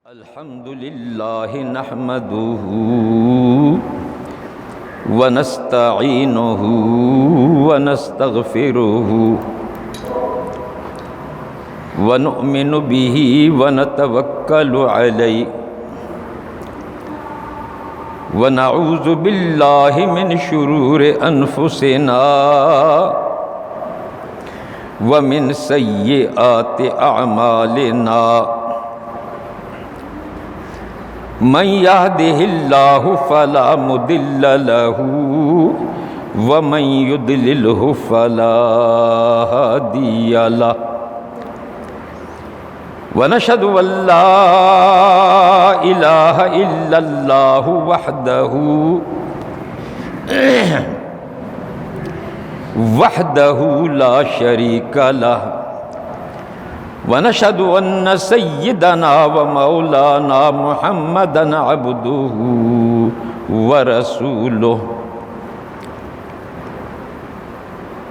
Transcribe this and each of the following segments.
الحمد لله نحمده ونستعينه ونستغفره ونؤمن به ونتوكل عليه ونعوذ بالله من شرور أنفسنا ومن سيئات أعمالنا من يهده الله فلا مضل له ومن يضلله فلا هادي له ونشهد أن لا إله إلا الله وحده لا شريك له ونشهد أن سيدنا ومولانا محمدا عبده ورسوله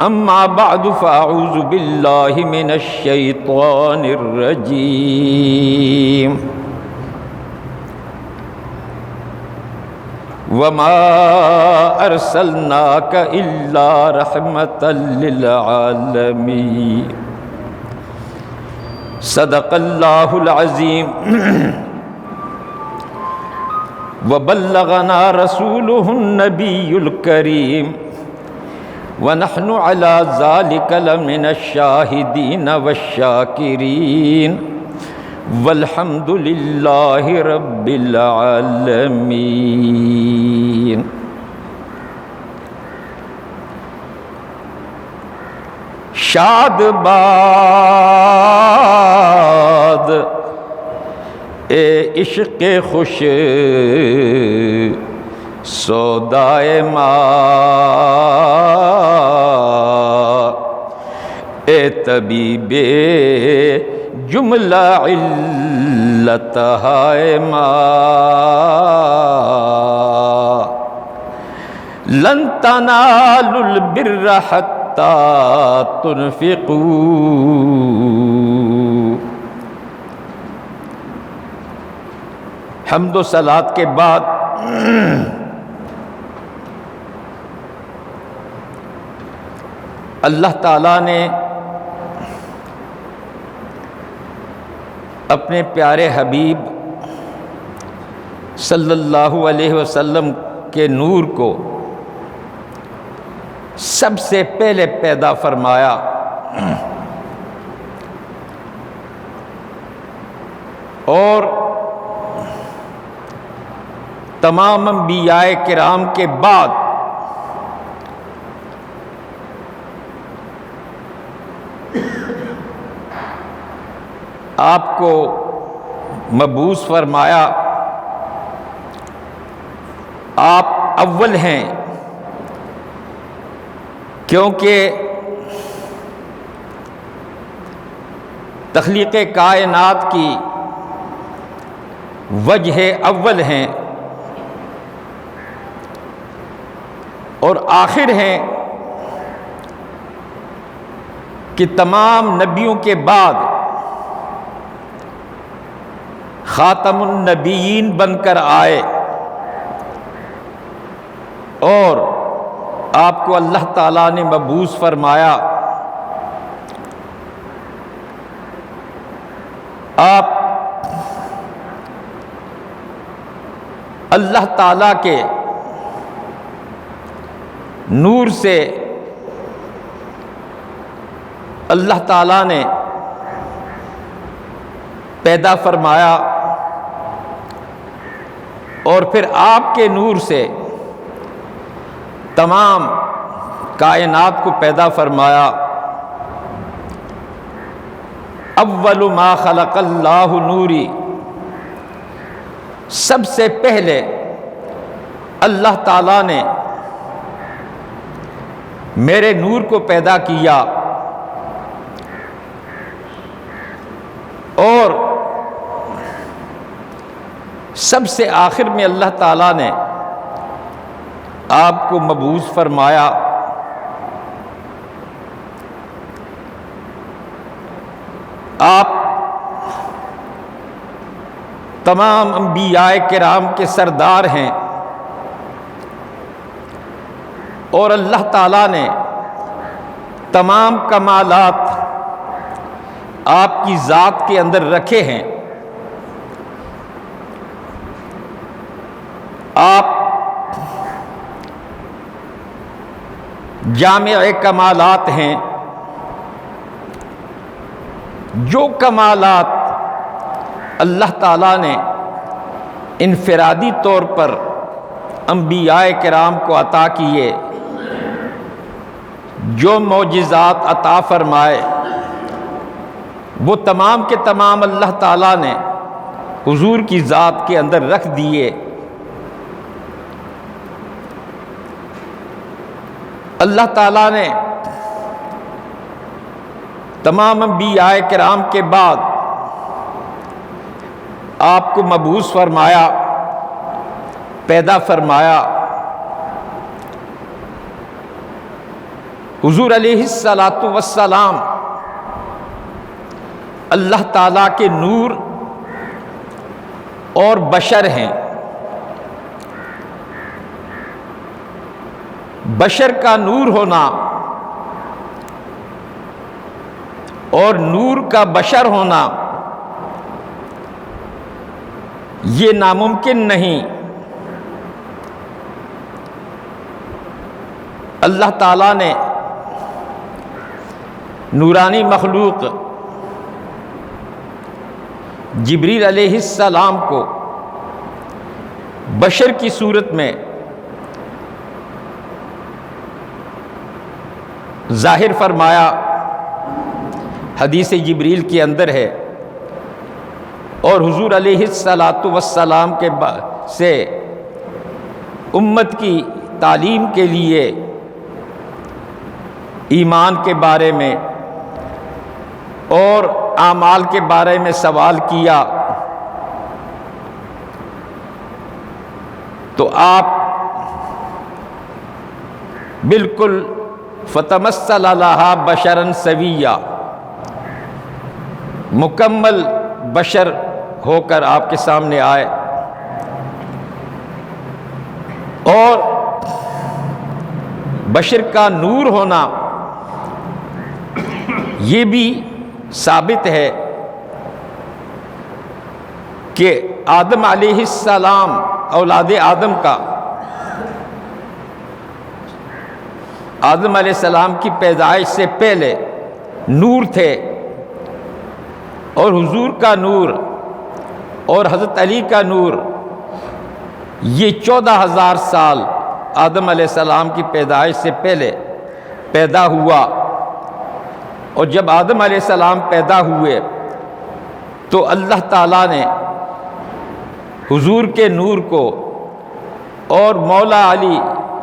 أما بعد فأعوذ بالله من الشيطان الرجيم وما أرسلناك إلا رحمة للعالمين صدق اللہ العظیم وبلغنا رسوله النبی الکریم ونحن على ذلك لمن الشاہدین والشاکرین والحمد للہ رب العالمین۔ شاد باد اے عشق خوش سودائے ماں، اے طبیب جملہ علتہائے ماں، لن تنالوا البر حتی تنفقوا۔ حمد و صلوات کے بعد اللہ تعالیٰ نے اپنے پیارے حبیب صلی اللہ علیہ وسلم کے نور کو سب سے پہلے پیدا فرمایا، اور تمام انبیاء کرام کے بعد آپ کو مبعوث فرمایا۔ آپ اول ہیں کیونکہ تخلیق کائنات کی وجہ اول ہیں اور آخر ہیں کہ تمام نبیوں کے بعد خاتم النبیین بن کر آئے، اور آپ کو اللہ تعالیٰ نے مبعوث فرمایا۔ آپ اللہ تعالیٰ کے نور سے اللہ تعالیٰ نے پیدا فرمایا، اور پھر آپ کے نور سے تمام کائنات کو پیدا فرمایا۔ اول ما خلق اللہ نوری، سب سے پہلے اللہ تعالیٰ نے میرے نور کو پیدا کیا، اور سب سے آخر میں اللہ تعالیٰ نے آپ کو مبعوث فرمایا۔ آپ تمام انبیاء کرام کے سردار ہیں، اور اللہ تعالیٰ نے تمام کمالات آپ کی ذات کے اندر رکھے ہیں۔ آپ جامع کمالات ہیں۔ جو کمالات اللہ تعالیٰ نے انفرادی طور پر انبیاء کرام کو عطا کیے، جو معجزات عطا فرمائے، وہ تمام کے تمام اللہ تعالیٰ نے حضور کی ذات کے اندر رکھ دیے۔ اللہ تعالیٰ نے تمام انبیاء کرام کے بعد آپ کو مبعوث فرمایا، پیدا فرمایا۔ حضور علیہ الصلاۃ والسلام اللہ تعالیٰ کے نور اور بشر ہیں۔ بشر کا نور ہونا اور نور کا بشر ہونا یہ ناممکن نہیں۔ اللہ تعالیٰ نے نورانی مخلوق جبریل علیہ السلام کو بشر کی صورت میں ظاہر فرمایا۔ حدیث جبریل کے اندر ہے، اور حضور علیہ الصلاۃ والسلام کے سے امت کی تعلیم کے لیے ایمان کے بارے میں اور اعمال کے بارے میں سوال کیا، تو آپ بالکل فتمثل لہا بشرا سویا، مکمل بشر ہو کر آپ کے سامنے آئے، اور بشر کا نور ہونا یہ بھی ثابت ہے کہ آدم علیہ السلام اولاد آدم کا، آدم علیہ السلام کی پیدائش سے پہلے نور تھے، اور حضور کا نور اور حضرت علی کا نور یہ 14,000 سال آدم علیہ السلام کی پیدائش سے پہلے پیدا ہوا۔ اور جب آدم علیہ السلام پیدا ہوئے تو اللہ تعالیٰ نے حضور کے نور کو اور مولا علی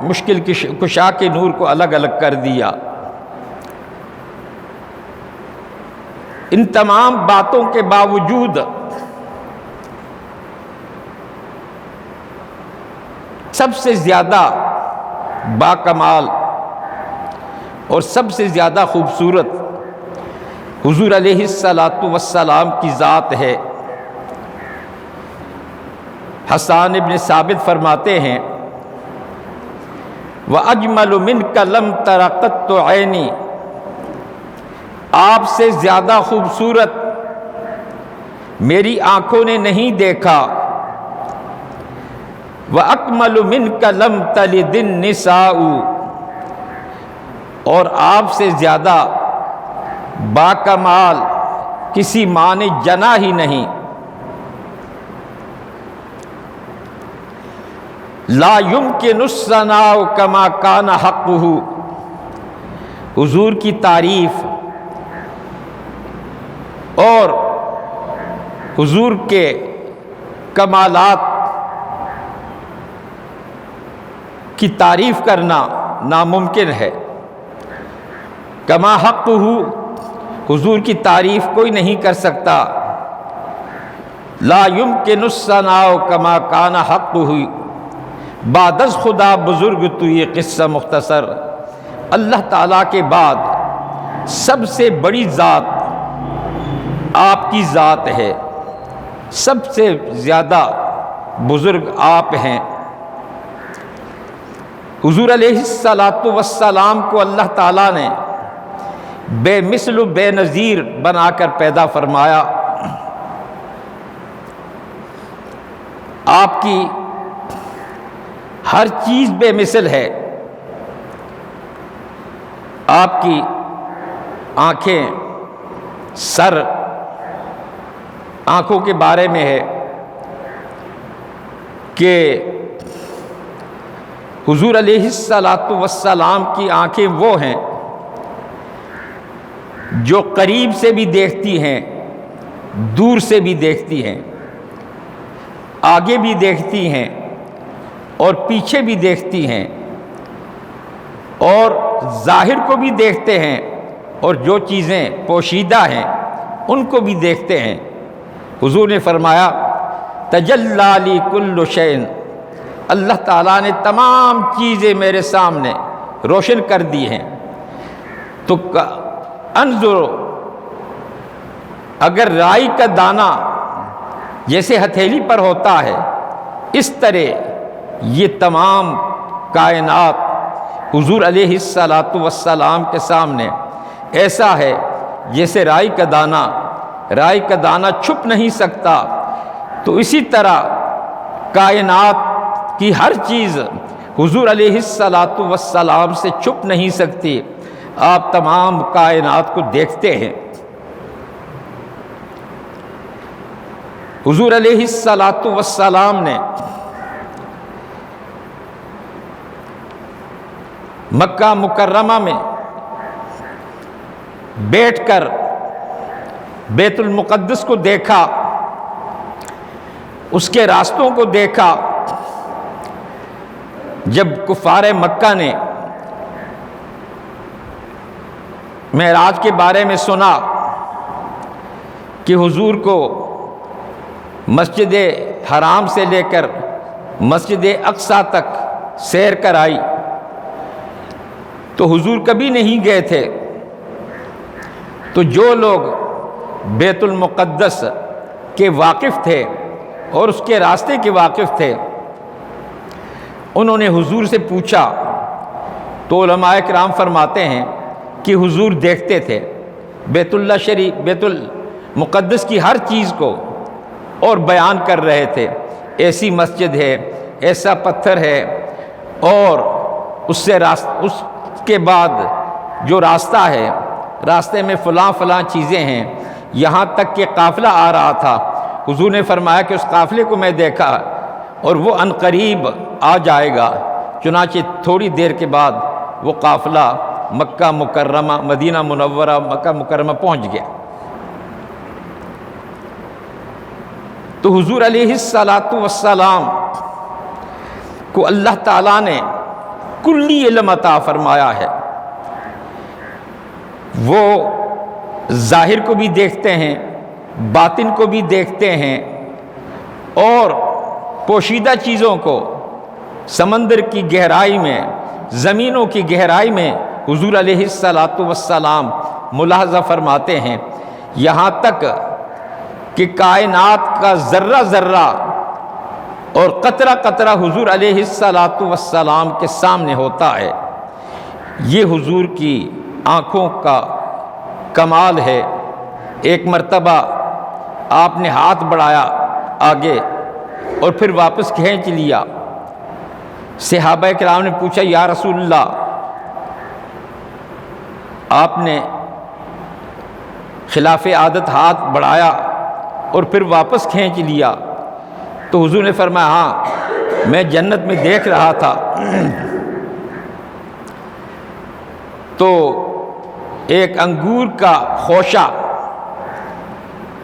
مشکل کشا کے نور کو الگ الگ کر دیا۔ ان تمام باتوں کے باوجود سب سے زیادہ باکمال اور سب سے زیادہ خوبصورت حضور علیہ الصلاۃ والسلام کی ذات ہے۔ حسان ابن ثابت فرماتے ہیں، وَأَجْمَلُ مِنْكَ لَمْ تَرَ قَطُّ عَيْنِي، آپ سے زیادہ خوبصورت میری آنکھوں نے نہیں دیکھا۔ وَأَكْمَلُ مِنْكَ لَمْ تَلِدِ النِّسَاءُ، اور آپ سے زیادہ باکمال کسی ماں نے جنا ہی نہیں۔ لا يمكن الثناء كما كان حقه، حضور کی تعریف اور حضور کے کمالات کی تعریف کرنا ناممکن ہے۔ کما حقہ، حضور کی تعریف کوئی نہیں کر سکتا۔ لا يمكن الثناء كما كان حقہ، بعد از خدا بزرگ تو یہ قصہ مختصر، اللہ تعالیٰ کے بعد سب سے بڑی ذات آپ کی ذات ہے۔ سب سے زیادہ بزرگ آپ ہیں۔ حضور علیہ الصلاۃ والسلام کو اللہ تعالیٰ نے بے مثل و بے نظیر بنا کر پیدا فرمایا۔ آپ کی ہر چیز بے مثل ہے۔ آپ کی آنکھیں، سر، آنکھوں کے بارے میں ہے کہ حضور علیہ الصلاۃ والسلام کی آنکھیں وہ ہیں جو قریب سے بھی دیکھتی ہیں، دور سے بھی دیکھتی ہیں، آگے بھی دیکھتی ہیں اور پیچھے بھی دیکھتی ہیں، اور ظاہر کو بھی دیکھتے ہیں اور جو چیزیں پوشیدہ ہیں ان کو بھی دیکھتے ہیں۔ حضور نے فرمایا تجلی لی کل شیء، اللہ تعالیٰ نے تمام چیزیں میرے سامنے روشن کر دی ہیں۔ تو انظر، اگر رائی کا دانہ جیسے ہتھیلی پر ہوتا ہے، اس طرح یہ تمام کائنات حضور علیہ الصلاۃ والسلام کے سامنے ایسا ہے جیسے رائی کا دانہ چھپ نہیں سکتا، تو اسی طرح کائنات کی ہر چیز حضور علیہ الصلاۃ والسلام سے چھپ نہیں سکتی۔ آپ تمام کائنات کو دیکھتے ہیں۔ حضور علیہ الصلاۃ والسلام نے مکہ مکرمہ میں بیٹھ کر بیت المقدس کو دیکھا، اس کے راستوں کو دیکھا۔ جب کفار مکہ نے معراج کے بارے میں سنا کہ حضور کو مسجد حرام سے لے کر مسجد اقصیٰ تک سیر کرائی، تو حضور کبھی نہیں گئے تھے، تو جو لوگ بیت المقدس کے واقف تھے اور اس کے راستے کے واقف تھے، انہوں نے حضور سے پوچھا، تو علماء کرام فرماتے ہیں کہ حضور دیکھتے تھے بیت اللہ شریف، بیت المقدس کی ہر چیز کو اور بیان کر رہے تھے، ایسی مسجد ہے، ایسا پتھر ہے، اور اس کے بعد جو راستہ ہے، راستے میں فلاں فلاں چیزیں ہیں، یہاں تک کہ قافلہ آ رہا تھا۔ حضور نے فرمایا کہ اس قافلے کو میں دیکھا اور وہ عنقریب آ جائے گا۔ چنانچہ تھوڑی دیر کے بعد وہ قافلہ مکہ مکرمہ، مدینہ منورہ، مکہ مکرمہ پہنچ گیا۔ تو حضور علیہ الصلاۃ والسلام کو اللہ تعالیٰ نے کلی علم عطا فرمایا ہے۔ وہ ظاہر کو بھی دیکھتے ہیں، باطن کو بھی دیکھتے ہیں، اور پوشیدہ چیزوں کو سمندر کی گہرائی میں، زمینوں کی گہرائی میں حضور علیہ الصلاۃ والسلام ملاحظہ فرماتے ہیں، یہاں تک کہ کائنات کا ذرہ ذرہ اور قطرہ قطرہ حضور علیہ الصلاۃ والسلام کے سامنے ہوتا ہے۔ یہ حضور کی آنکھوں کا کمال ہے۔ ایک مرتبہ آپ نے ہاتھ بڑھایا آگے اور پھر واپس کھینچ لیا۔ صحابہ کرام نے پوچھا، یا رسول اللہ، آپ نے خلاف عادت ہاتھ بڑھایا اور پھر واپس کھینچ لیا؟ تو حضور نے فرمایا، ہاں، میں جنت میں دیکھ رہا تھا، تو ایک انگور کا خوشہ،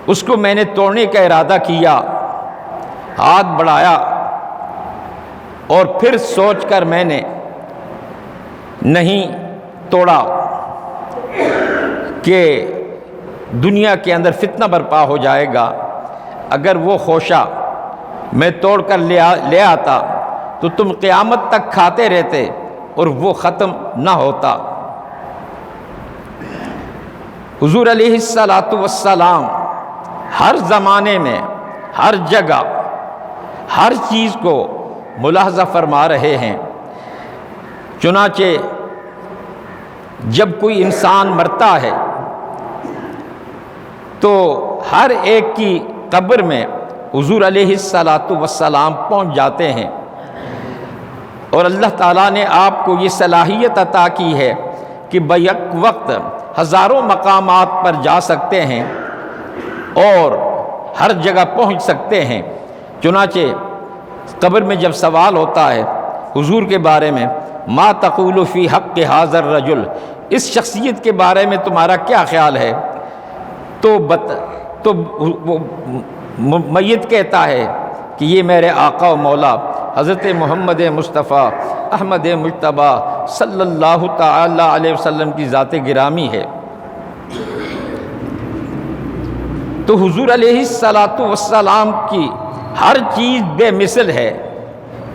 اس کو میں نے توڑنے کا ارادہ کیا، ہاتھ بڑھایا اور پھر سوچ کر میں نے نہیں توڑا کہ دنیا کے اندر فتنہ برپا ہو جائے گا۔ اگر وہ خوشہ میں توڑ کر لے آتا تو تم قیامت تک کھاتے رہتے اور وہ ختم نہ ہوتا۔ حضور علیہ الصلاۃ والسلام ہر زمانے میں ہر جگہ ہر چیز کو ملاحظہ فرما رہے ہیں۔ چنانچہ جب کوئی انسان مرتا ہے تو ہر ایک کی قبر میں حضور علیہ السلام پہنچ جاتے ہیں، اور اللہ تعالیٰ نے آپ کو یہ صلاحیت عطا کی ہے کہ بیک وقت ہزاروں مقامات پر جا سکتے ہیں اور ہر جگہ پہنچ سکتے ہیں۔ چنانچہ قبر میں جب سوال ہوتا ہے حضور کے بارے میں، ما تقول فی حق ھذا الرجل، اس شخصیت کے بارے میں تمہارا کیا خیال ہے؟ تو وہ میت کہتا ہے کہ یہ میرے آقا و مولا حضرت محمد مصطفیٰ احمد مجتبی صلی اللہ تعالی علیہ وسلم کی ذات گرامی ہے۔ تو حضور علیہ السلام کی ہر چیز بے مثل ہے،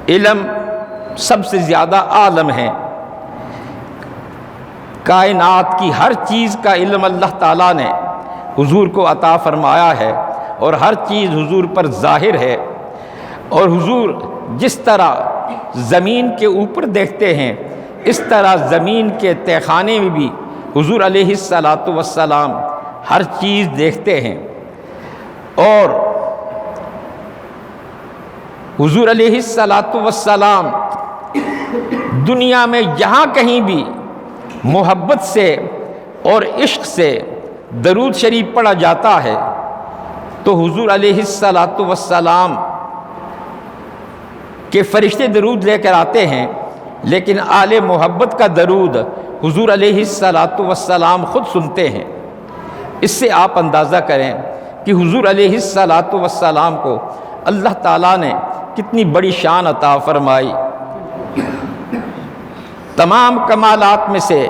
علم سب سے زیادہ عالم ہے، کائنات کی ہر چیز کا علم اللہ تعالیٰ نے حضور کو عطا فرمایا ہے، اور ہر چیز حضور پر ظاہر ہے۔ اور حضور جس طرح زمین کے اوپر دیکھتے ہیں، اس طرح زمین کے تہہ خانے میں بھی حضور علیہ السلام ہر چیز دیکھتے ہیں، اور حضور علیہ السلام دنیا میں جہاں کہیں بھی محبت سے اور عشق سے درود شریف پڑھا جاتا ہے تو حضور علیہ السلام کے فرشتے درود لے کر آتے ہیں، لیکن آل محبت کا درود حضور علیہ السلام خود سنتے ہیں۔ اس سے آپ اندازہ کریں کہ حضور علیہ السلام کو اللہ تعالیٰ نے کتنی بڑی شان عطا فرمائی۔ تمام کمالات میں سے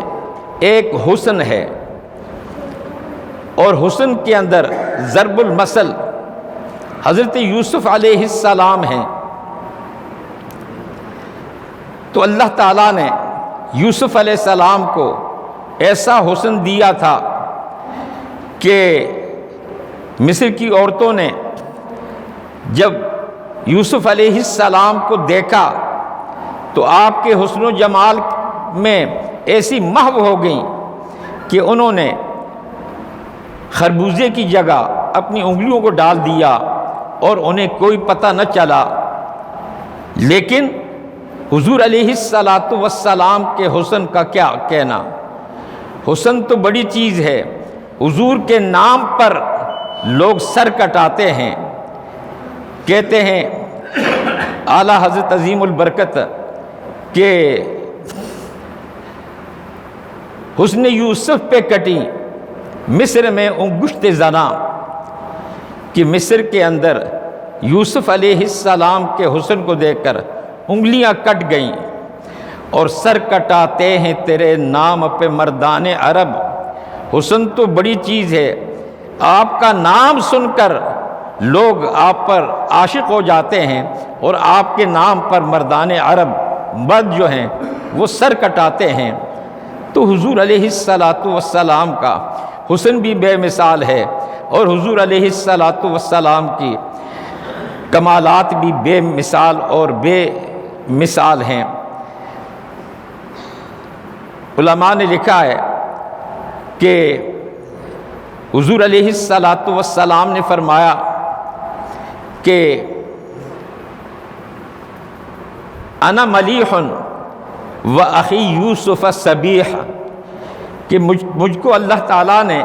ایک حسن ہے، اور حسن کے اندر ضرب المثل حضرت یوسف علیہ السلام ہیں۔ تو اللہ تعالیٰ نے یوسف علیہ السلام کو ایسا حسن دیا تھا کہ مصر کی عورتوں نے جب یوسف علیہ السلام کو دیکھا تو آپ کے حسن و جمال میں ایسی محو ہو گئیں کہ انہوں نے خربوزے کی جگہ اپنی انگلیوں کو ڈال دیا اور انہیں کوئی پتہ نہ چلا۔ لیکن حضور علیہ السلام کے حسن کا کیا کہنا، حسن تو بڑی چیز ہے۔ حضور کے نام پر لوگ سر کٹاتے ہیں، کہتے ہیں اعلیٰ حضرت عظیم البرکت کہ حسن یوسف پہ کٹی مصر میں انگشت زنا، کہ مصر کے اندر یوسف علیہ السلام کے حسن کو دیکھ کر انگلیاں کٹ گئیں، اور سر کٹاتے ہیں تیرے نام پہ مردان عرب۔ حسن تو بڑی چیز ہے، آپ کا نام سن کر لوگ آپ پر عاشق ہو جاتے ہیں، اور آپ کے نام پر مردان عرب مرد جو ہیں وہ سر کٹاتے ہیں۔ تو حضور علیہ السلام کا حسن بھی بے مثال ہے، اور حضور علیہ السلام کی کمالات بھی بے مثال اور بے مثال ہیں۔ علماء نے لکھا ہے کہ حضور علیہ السلام نے فرمایا کہ انا ملیح و اخی یوسف صبیح، کہ مجھ کو اللہ تعالیٰ نے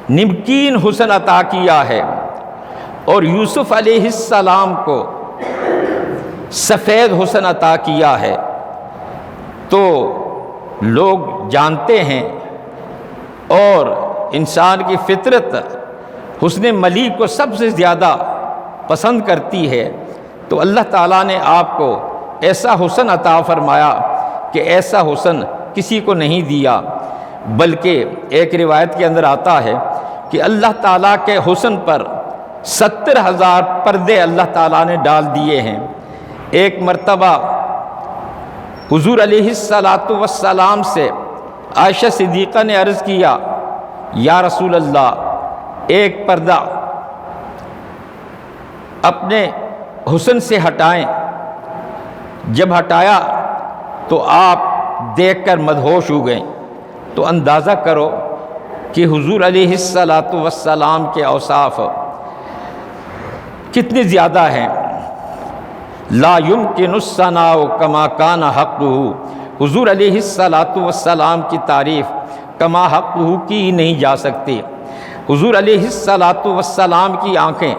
نمکین حسن عطا کیا ہے، اور یوسف علیہ السلام کو سفید حسن عطا کیا ہے۔ تو لوگ جانتے ہیں، اور انسان کی فطرت حسن ملیح کو سب سے زیادہ پسند کرتی ہے۔ تو اللہ تعالیٰ نے آپ کو ایسا حسن عطا فرمایا کہ ایسا حسن کسی کو نہیں دیا، بلکہ ایک روایت کے اندر آتا ہے کہ اللہ تعالیٰ کے حسن پر 70,000 پردے اللہ تعالیٰ نے ڈال دیے ہیں۔ ایک مرتبہ حضور علیہ السلام سے عائشہ صدیقہ نے عرض کیا، یا رسول اللہ، ایک پردہ اپنے حسن سے ہٹائیں۔ جب ہٹایا تو آپ دیکھ کر مدہوش ہو گئے۔ تو اندازہ کرو کہ حضور علیہ الصلاۃ والسلام کے اوصاف کتنے زیادہ ہیں۔ لا يمكن الثناء كما كان حقه، حضور علیہ الصلاۃ والسلام کی تعریف کما حقه کی نہیں جا سکتی۔ حضور علیہ الصلاۃ والسلام کی آنکھیں،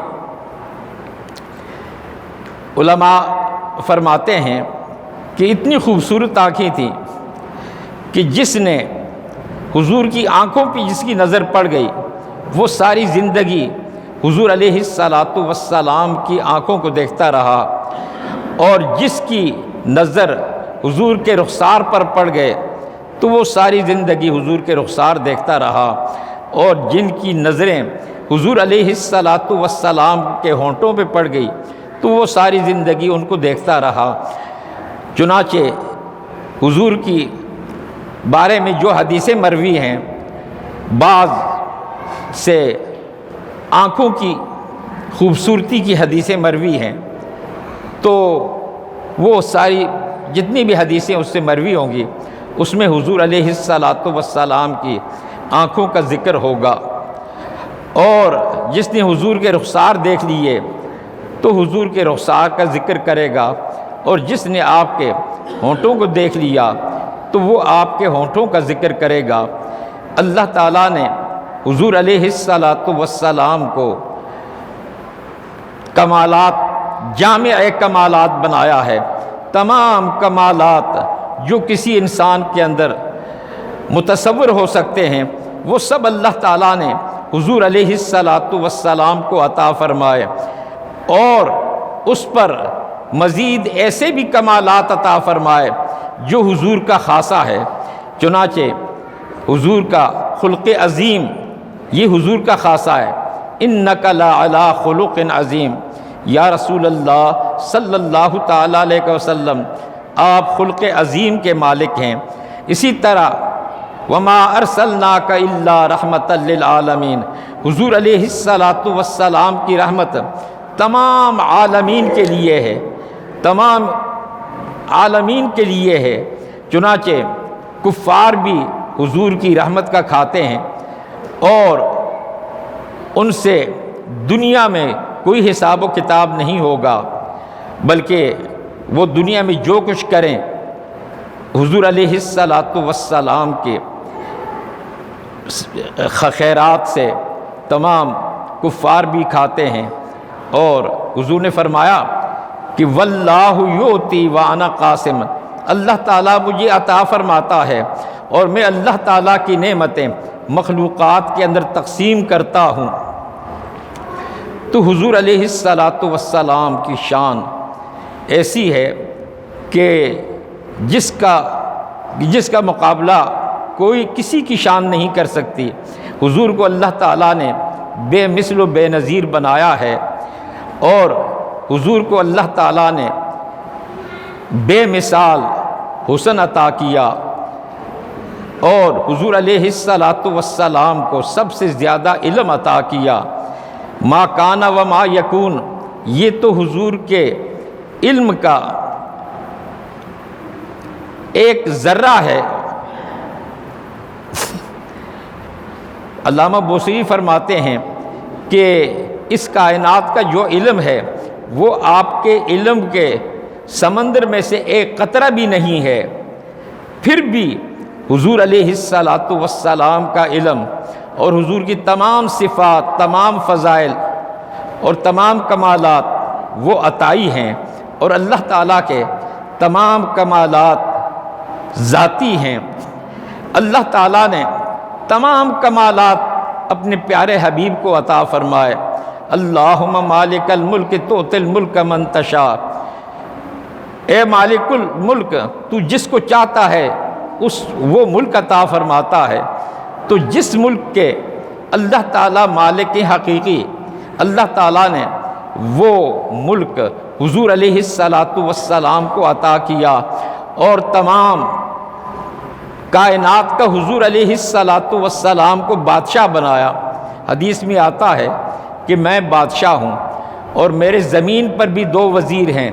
علماء فرماتے ہیں کہ اتنی خوبصورت آنکھیں تھیں کہ جس نے حضور کی آنکھوں پہ جس کی نظر پڑ گئی وہ ساری زندگی حضور علیہ الصلاۃ والسلام کی آنکھوں کو دیکھتا رہا، اور جس کی نظر حضور کے رخسار پر پڑ گئے تو وہ ساری زندگی حضور کے رخسار دیکھتا رہا، اور جن کی نظریں حضور علیہ الصلاۃ والسلام کے ہونٹوں پہ پڑ گئی تو وہ ساری زندگی ان کو دیکھتا رہا۔ چنانچہ حضور کی بارے میں جو حدیثیں مروی ہیں، بعض سے آنکھوں کی خوبصورتی کی حدیثیں مروی ہیں، تو وہ ساری جتنی بھی حدیثیں اس سے مروی ہوں گی اس میں حضور علیہ الصلاۃ والسلام کی آنکھوں کا ذکر ہوگا۔ اور جس نے حضور کے رخسار دیکھ لیے تو حضور کے رخسار کا ذکر کرے گا، اور جس نے آپ کے ہونٹوں کو دیکھ لیا تو وہ آپ کے ہونٹوں کا ذکر کرے گا۔ اللہ تعالیٰ نے حضور علیہ الصلاۃ والسلام کو کمالات، جامع کمالات بنایا ہے۔ تمام کمالات جو کسی انسان کے اندر متصور ہو سکتے ہیں وہ سب اللہ تعالیٰ نے حضور علیہ الصلاۃ والسلام کو عطا فرمائے، اور اس پر مزید ایسے بھی کمالات عطا فرمائے جو حضور کا خاصہ ہے۔ چنانچہ حضور کا خلق عظیم یہ حضور کا خاصہ ہے۔ انک لعلی خلق عظیم، یا رسول اللہ صلی اللہ تعالیٰ علیہ وسلم آپ خلق عظیم کے مالک ہیں۔ اسی طرح وما ارسلناک الا رحمۃ للعالمین، حضور علیہ الصلاۃ والسلام کی رحمت تمام عالمین کے لیے ہے، تمام عالمین کے لیے ہے۔ چنانچہ کفار بھی حضور کی رحمت کا کھاتے ہیں، اور ان سے دنیا میں کوئی حساب و کتاب نہیں ہوگا، بلکہ وہ دنیا میں جو کچھ کریں حضور علیہ الصلاۃ والسلام کے خیرات سے تمام کفار بھی کھاتے ہیں۔ اور حضور نے فرمایا کہ واللہ یؤتی وانا قاسم، اللہ تعالیٰ مجھے عطا فرماتا ہے اور میں اللہ تعالیٰ کی نعمتیں مخلوقات کے اندر تقسیم کرتا ہوں۔ تو حضور علیہ الصلاۃ والسلام کی شان ایسی ہے کہ جس کا مقابلہ کوئی کسی کی شان نہیں کر سکتی۔ حضور کو اللہ تعالیٰ نے بے مثل و بے نظیر بنایا ہے، اور حضور کو اللہ تعالیٰ نے بے مثال حسن عطا کیا، اور حضور علیہ الصلاۃ والسلام کو سب سے زیادہ علم عطا کیا۔ ما کان و ما یکون، یہ تو حضور کے علم کا ایک ذرہ ہے۔ علامہ بوصیری فرماتے ہیں کہ اس کائنات کا جو علم ہے وہ آپ کے علم کے سمندر میں سے ایک قطرہ بھی نہیں ہے، پھر بھی حضور علیہ الصلاۃ والسلام کا علم اور حضور کی تمام صفات، تمام فضائل اور تمام کمالات وہ عطائی ہیں، اور اللہ تعالیٰ کے تمام کمالات ذاتی ہیں۔ اللہ تعالیٰ نے تمام کمالات اپنے پیارے حبیب کو عطا فرمائے۔ اللہم مالک الملک تؤتی الملک من تشاء، اے مالک الملک تو جس کو چاہتا ہے وہ ملک عطا فرماتا ہے۔ تو جس ملک کے اللہ تعالیٰ مالک حقیقی، اللہ تعالیٰ نے وہ ملک حضور علیہ الصلاۃ والسلام کو عطا کیا، اور تمام کائنات کا حضور علیہ الصلاۃ والسلام کو بادشاہ بنایا۔ حدیث میں آتا ہے کہ میں بادشاہ ہوں، اور میرے زمین پر بھی 2 وزیر ہیں،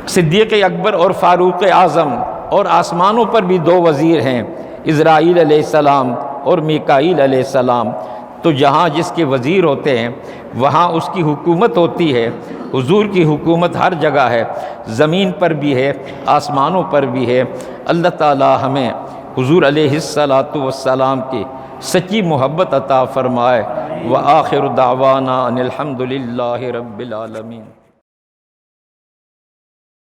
صدیق اکبر اور فاروق اعظم، اور آسمانوں پر بھی 2 وزیر ہیں، اسرائیل علیہ السلام اور میکائیل علیہ السلام۔ تو جہاں جس کے وزیر ہوتے ہیں وہاں اس کی حکومت ہوتی ہے۔ حضور کی حکومت ہر جگہ ہے، زمین پر بھی ہے، آسمانوں پر بھی ہے۔ اللہ تعالی ہمیں حضور علیہ السلام کی سچی محبت عطا فرمائے۔ وآخر دعوانا ان الحمد للہ رب العالمین۔